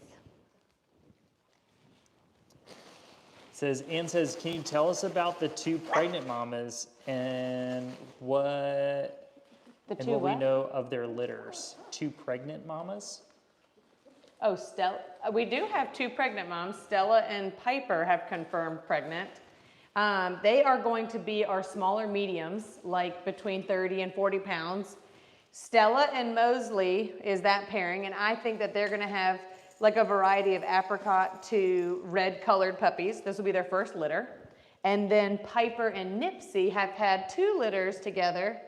Ann says, can you tell us about the 2 pregnant mamas and what we know of their litters? 2 pregnant mamas? Oh, Stella. We do have 2 pregnant moms. Stella and Piper have confirmed pregnant. They are going to be our smaller mediums, like between 30 and 40 pounds. Stella and Mosley is that pairing, and I think that they're gonna have like a variety of apricot to red colored puppies. This will be their first litter. And then Piper and Nipsey have had 2 litters together,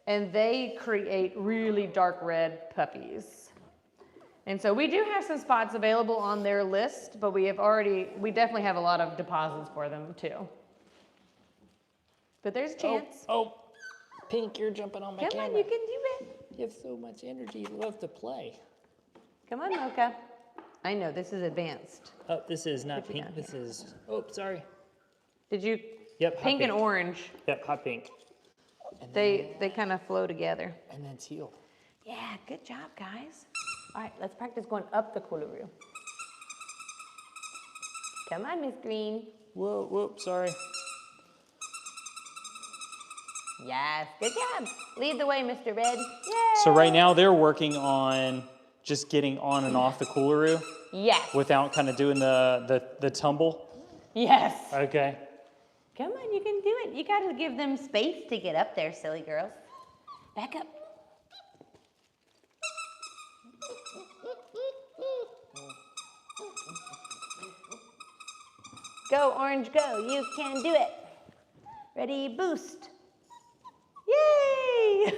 and they create really dark red puppies. And so we do have some spots available on their list, but we definitely have a lot of deposits for them too. But there's a chance. Oh, Pink, you're jumping on my Come camera. on, you can do it. You have so much energy. You love to play. Come on, Mocha. I know, this is advanced. Oh, this is not Put you pink. down This is, oh, sorry. Did you? Yep, hot Pink and orange. Yep, hot pink. And They kind of flow together. And then teal. Yeah, good job, guys. All right, let's practice going up the Koolaroo. Come on, Miss Green. Whoa, sorry. Yes, good job. Lead the way, Mr. Red. Yay! So right now they're working on just getting on and off the Koolaroo Yes. without kind of doing the tumble. Yes. Okay. Come on, you can do it. You got to give them space to get up there, silly girls. Back up. Go, Orange, go. You can do it. Ready, boost. Yay!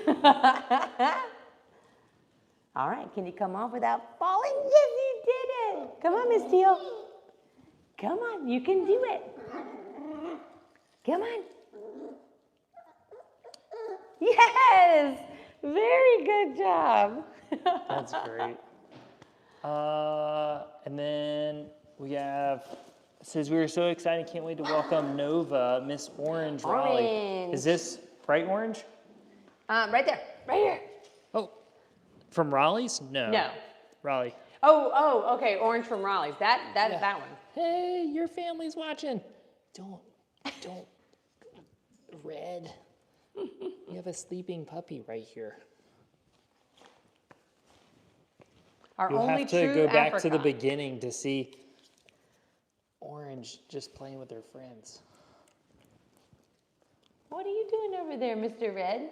All right, can you come off without falling? Yes, you did it. Come on, Miss Teal. Come on, you can do it. Come on. Yes! Very good job. That's great. And then we have, it says we were so excited, can't wait to welcome Nova, Miss Orange Raleigh. Orange. Is this bright orange? Right there, right here. Oh, from Raleigh's? No. No. Raleigh. Oh, okay, orange from Raleigh's. That one. Hey, your family's watching. Don't, Red. You have a sleeping puppy right here. Our You'll only have to true go back to the apricot. beginning to see Orange just playing with her friends. What are you doing over there, Mr. Red?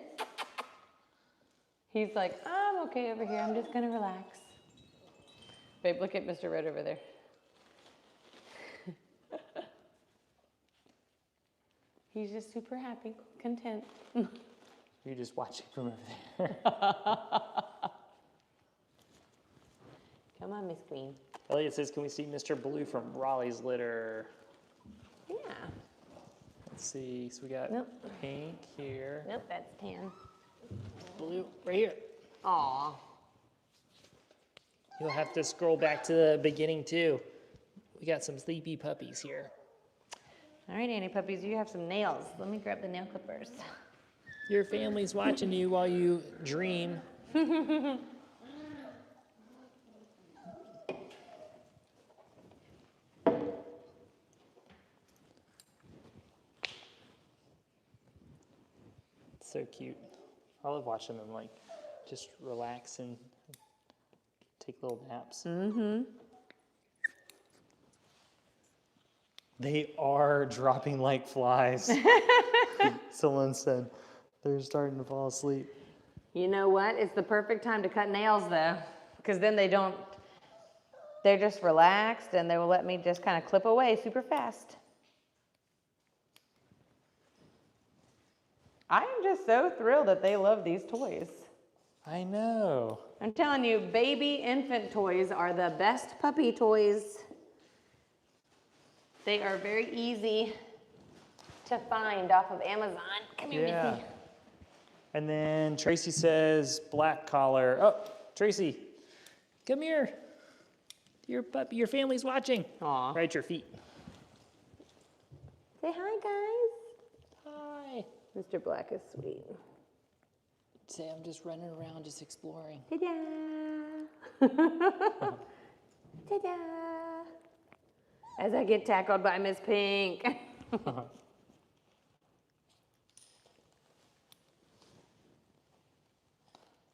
He's like, I'm okay over here. I'm just gonna relax. Babe, look at Mr. Red over there. He's just super happy, content. You're just watching from over there. Come on, Miss Queen. Elliot says, can we see Mr. Blue from Raleigh's litter? Yeah. Let's see. So we got pink here. Nope, that's tan. Blue right here. Aw. You'll have to scroll back to the beginning too. We got some sleepy puppies here. All right, Annie puppies, you have some nails. Let me grab the nail clippers. Your family's watching you while you dream. so cute. I love watching them like just relax and take little naps. Mm-hmm. They are dropping like flies. Someone said they're starting to fall asleep. You know what? It's the perfect time to cut nails though, because then they're just relaxed and they will let me just kind of clip away super fast. I am just so thrilled that they love these toys. I know. I'm telling you, baby infant toys are the best puppy toys. They are very easy to find off of Amazon. Come here, Missy. And then Tracy says black collar. Oh, Tracy, come here. Your puppy, your family's watching. Aw. Right at your feet. Say hi, guys. Hi. Mr. Black is sweet. Say I'm just running around, just exploring. Ta-da! Ta-da! As I get tackled by Miss Pink.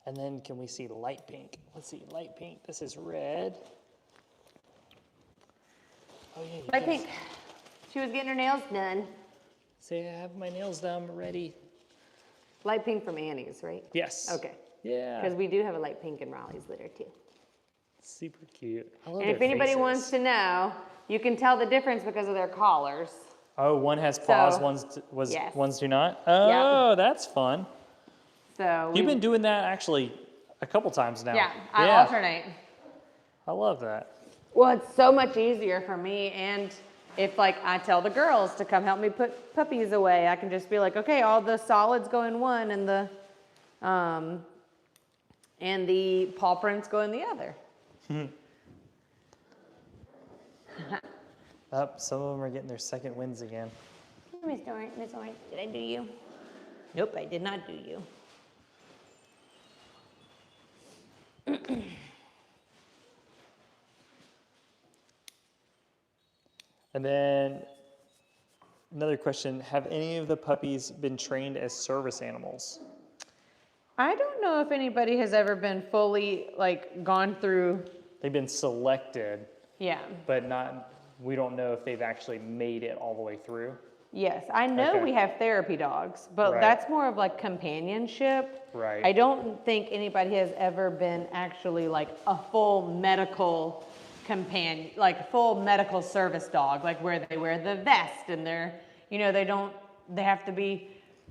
And then can we see light pink? Let's see, light pink. This is red. Oh yeah, Light Pink. She was getting her nails done. Say I have my nails done, I'm ready. Light pink from Annie's, right? Yes. Okay. Yeah. Because we do have a light pink in Raleigh's litter too. Super cute. I love And if anybody wants to know, you can tell the difference because of their collars. Oh, one has paws, So, yes. ones do not? Oh, that's fun. So You've been doing that actually a couple times now. Yeah, I alternate. I love that. Well, it's so much easier for me, and if like I tell the girls to come help me put puppies away, I can just be like, okay, all the solids go in one, and the paw prints go in the other. Some of them are getting their second wins again. Miss Orange, did I do you? Nope, I did not do you. And then another question, have any of the puppies been trained as service animals? I don't know if anybody has ever been fully like gone through. They've been selected, Yeah. but we don't know if they've actually made it all the way through. Yes, I know Okay. we have therapy dogs, but Right. that's more of like companionship. Right. I don't think anybody has ever been actually like a full medical companion, like full medical service dog, like where they wear the vest and they have to be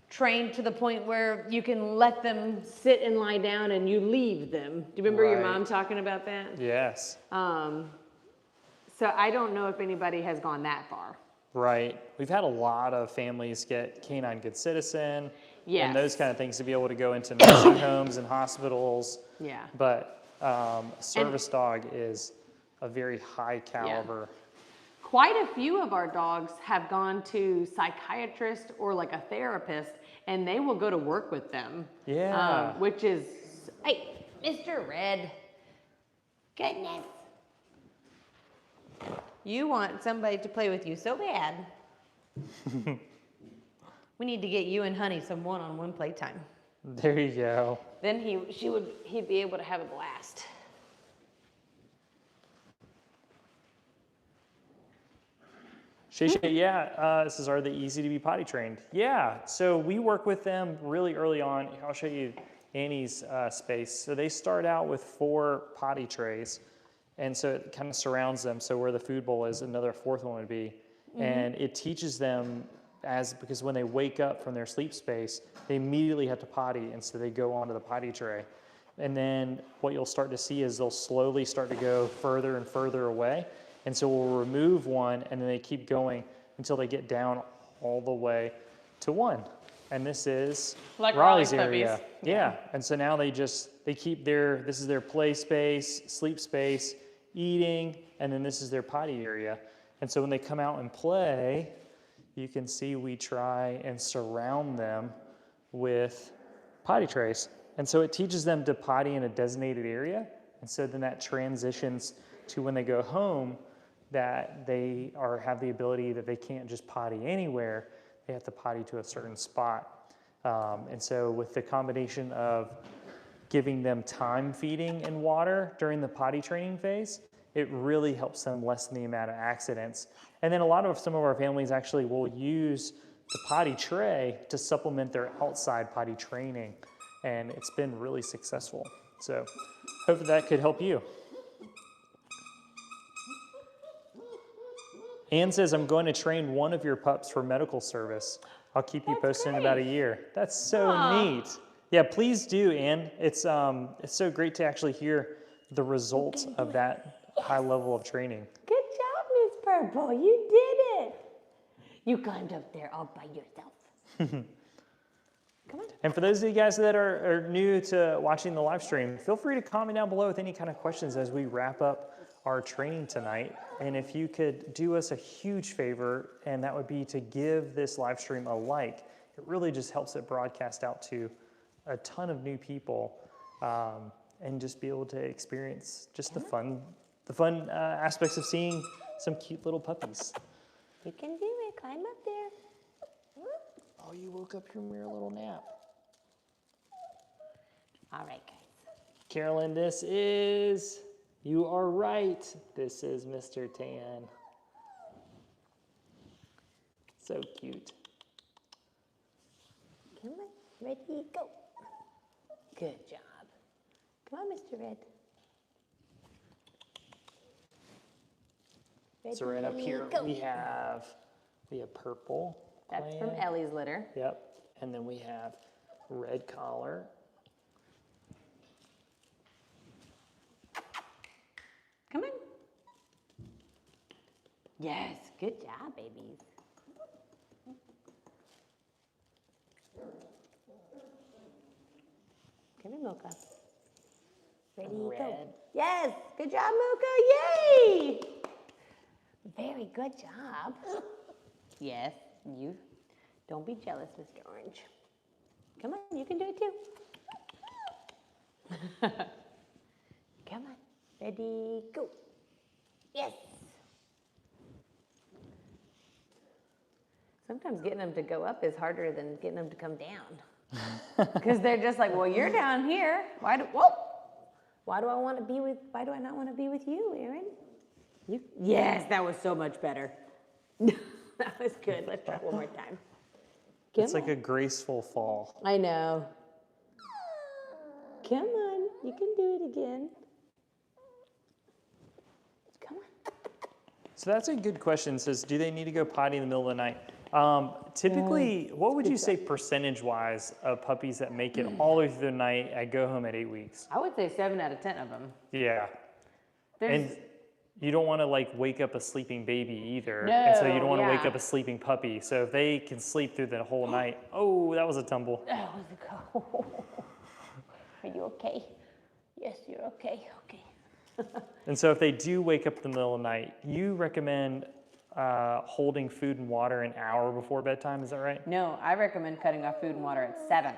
trained to the point where you can let them sit and lie down and you leave them. Do you remember your Right. mom talking about that? Yes. So I don't know if anybody has gone that far. Right. We've had a lot of families get Canine Good Citizen Yes. and those kind of things to be able to go into nursing homes and hospitals. Yeah. But a service dog is a very high caliber. Quite a few of our dogs have gone to psychiatrist or like a therapist, and they will go to work with them. Yeah. Which is, hey, Mr. Red. Goodness. You want somebody to play with you so bad. We need to get you and Honey some one-on-one playtime. There you go. Then he'd be able to have a blast. Shay, this is, are they easy to be potty trained? Yeah, so we work with them really early on. I'll show you Annie's space. So they start out with 4 potty trays, and so it kind of surrounds them. So where the food bowl is, another 4th one would be. Mm-hmm. And it teaches them because when they wake up from their sleep space, they immediately have to potty, and so they go onto the potty tray. And then what you'll start to see is they'll slowly start to go further and further away. And so we'll remove one, and then they keep going until they get down all the way to 1. And this is like Raleigh's Raleigh's area. puppies. Yeah. And so now they keep this is their play space, sleep space, eating, and then this is their potty area. And so when they come out and play, you can see we try and surround them with potty trays. And so it teaches them to potty in a designated area. And so then that transitions to when they go home, that they have the ability that they can't just potty anywhere. They have to potty to a certain spot. And so with the combination of giving them time feeding and water during the potty training phase, it really helps them lessen the amount of accidents. And then some of our families actually will use the potty tray to supplement their outside potty training. And it's been really successful. So hopefully that could help you. Ann says, I'm going to train one of your pups for medical service. I'll keep you posted in about a year. That's so neat. Yeah, please do, Ann. It's so great to actually hear the results of that high level of training. Good job, Miss Purple. You did it. You climbed up there all by yourself. Come on. And for those of you guys that are new to watching the live stream, feel free to comment down below with any kind of questions as we wrap up our training tonight. And if you could do us a huge favor, and that would be to give this live stream a like. It really just helps it broadcast out to a ton of new people, and just be able to experience just the fun aspects of seeing some cute little puppies. You can do it. Climb up there. Oh, you woke up from your little nap. All right, guys. Carolyn, you are right. This is Mr. Tan. So cute. Come on, ready, go. Good job. Come on, Mr. Red. Ready, So right up here go. we have purple. That's from Plan. Ellie's litter. Yep. And then we have red collar. Come on. Yes, good job, babies. Come on, Mocha. Ready, go. Red. Yes, good job, Mocha. Yay! Very good job. Yes, you. Don't be jealous, Mr. Orange. Come on, you can do it too. Come on. Ready, go. Yes. Sometimes getting them to go up is harder than getting them to come down. Because they're just like, well, you're down here. Why do I not want to be with you, Aaron? Yes, that was so much better. That was good. Let's try it one more time. It's like a graceful fall. I know. Come on, you can do it again. Come on. So that's a good question. It says, do they need to go potty in the middle of the night? Typically, what would you say percentage-wise of puppies that make it all the way through the night and go home at 8 weeks? I would say 7 out of 10 of them. Yeah. And you don't want to like wake up a sleeping baby either. No, and so you don't want to wake yeah. up a sleeping puppy. So if they can sleep through the whole night, oh, that was a tumble. That was a go. Are you okay? Yes, you're okay. Okay. And so if they do wake up in the middle of the night, you recommend holding food and water an hour before bedtime, is that right? No, I recommend cutting off food and water at 7,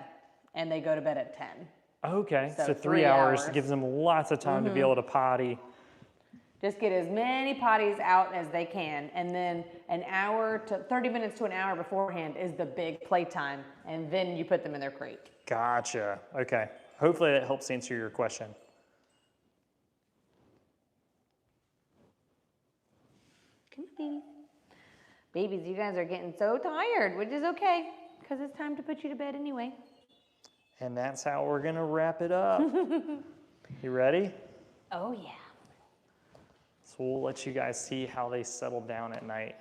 and they go to bed at 10. Okay, so 3 3 hours hours. gives them lots of time to be able to potty. Just get as many potties out as they can, and then an hour to 30 minutes to an hour beforehand is the big playtime, and then you put them in their crate. Gotcha. Okay. Hopefully that helps answer your question. Come on, babies. Babies, you guys are getting so tired, which is okay, because it's time to put you to bed anyway. And that's how we're going to wrap it up. You ready? Oh, yeah. So we'll let you guys see how they settle down at night.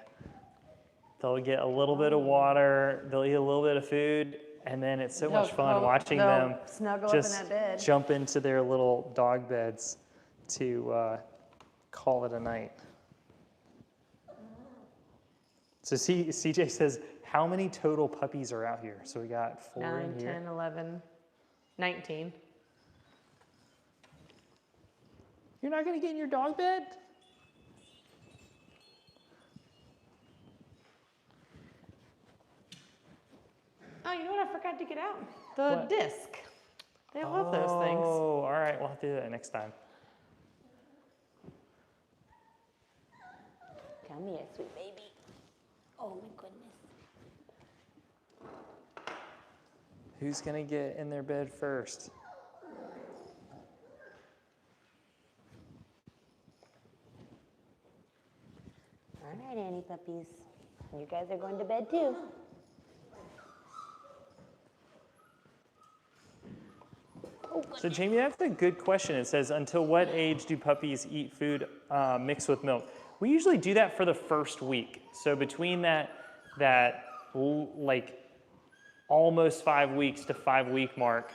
They'll get a little bit of water, they'll eat a little bit of food, and then it's so much fun watching them snuggle just up in that bed. jump into their little dog beds to call it a night. So CJ says, how many total puppies are out here? So we got 4 9, in here. 10, 11, 19. You're not going to get in your dog bed? Oh, you know what I forgot to get out? The What? disc. They love those things. Oh, all right. We'll have to do that next time. Come here, sweet baby. Oh, my goodness. Who's gonna get in their bed first? All right, Annie puppies. You guys are going to bed too. So Jamie, that's a good question. It says, until what age do puppies eat food mixed with milk? We usually do that for the first week. So between that like almost 5 weeks to 5-week mark,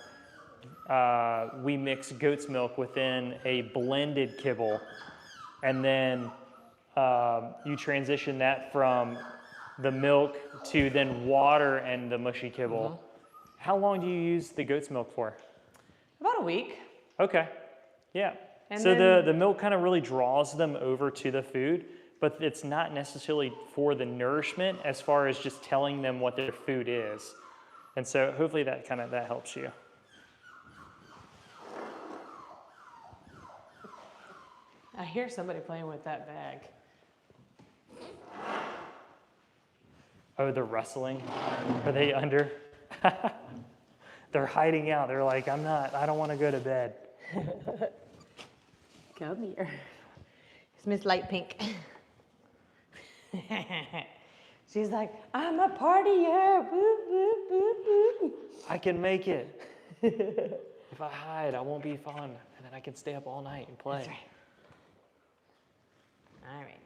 we mix goat's milk within a blended kibble, and then you transition that from the milk to then water and the mushy kibble. How long do you use the goat's milk for? About a week. Okay, yeah. And so then, the milk kind of really draws them over to the food, but it's not necessarily for the nourishment as far as just telling them what their food is. And so hopefully that helps you. I hear somebody playing with that bag. Oh, they're rustling? Are they under? They're hiding out. They're like, I don't want to go to bed. Come here. It's Miss Light Pink. She's like, I'm a partier. Woo, woo, woo, woo. I can make it. If I hide, I won't be fun. And then I can stay up all night and play. That's right. All right.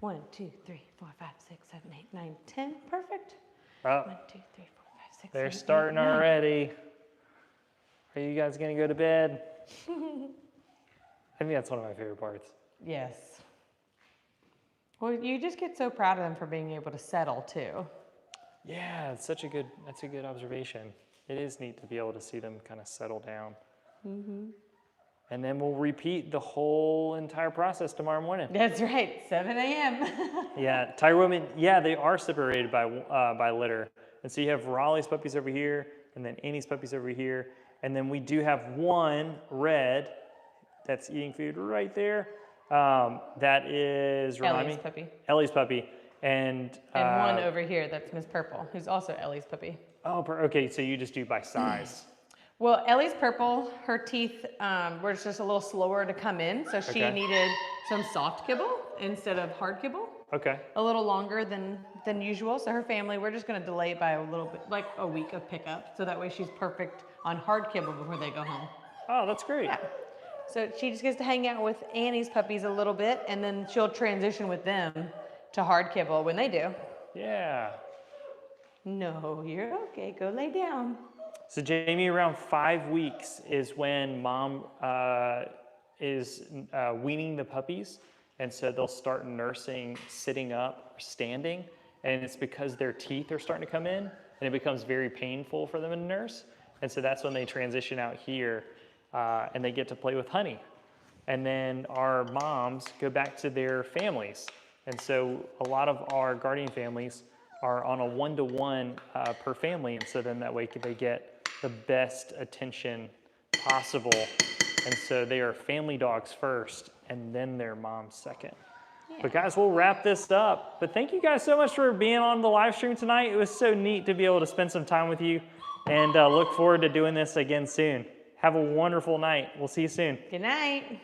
1, 2, 3, 4, 5, 6, 7, 8, 9, 10. Perfect. Oh, 1, 2, 3, 4, 5, 6, they're 7, 8, starting 9. already. Are you guys gonna go to bed? I think that's one of my favorite parts. Yes. Well, you just get so proud of them for being able to settle too. Yeah, that's a good observation. It is neat to be able to see them kind of settle down. And then we'll repeat the whole entire process tomorrow morning. That's right, 7 a.m. Yeah, tiger women, yeah, they are separated by litter. And so you have Raleigh's puppies over here, and then Annie's puppies over here. And then we do have one red that's eating food right there. That is, remind Ellie's me? puppy. Ellie's puppy. And one over here, that's Miss Purple, who's also Ellie's puppy. Oh, okay, so you just do by size. Well, Ellie's purple, her teeth were just a little slower to come in, so she Okay. needed some soft kibble instead of hard kibble. Okay. A little longer than usual. So her family, we're just gonna delay it by a little bit, like a week of pickup, so that way she's perfect on hard kibble before they go home. Oh, that's great. Yeah. So she just gets to hang out with Annie's puppies a little bit, and then she'll transition with them to hard kibble when they do. Yeah. No, you're okay. Go lay down. So Jamie, around 5 weeks is when mom is weaning the puppies. And so they'll start nursing sitting up or standing. And it's because their teeth are starting to come in, and it becomes very painful for them to nurse. And so that's when they transition out here and they get to play with honey. And then our moms go back to their families. And so a lot of our guardian families are on a 1-to-1 per family. And so then that way they get the best attention possible. And so they are family dogs first, and then their moms second. Yeah. But guys, we'll wrap this up. But thank you guys so much for being on the live stream tonight. It was so neat to be able to spend some time with you, and look forward to doing this again soon. Have a wonderful night. We'll see you soon. Good night.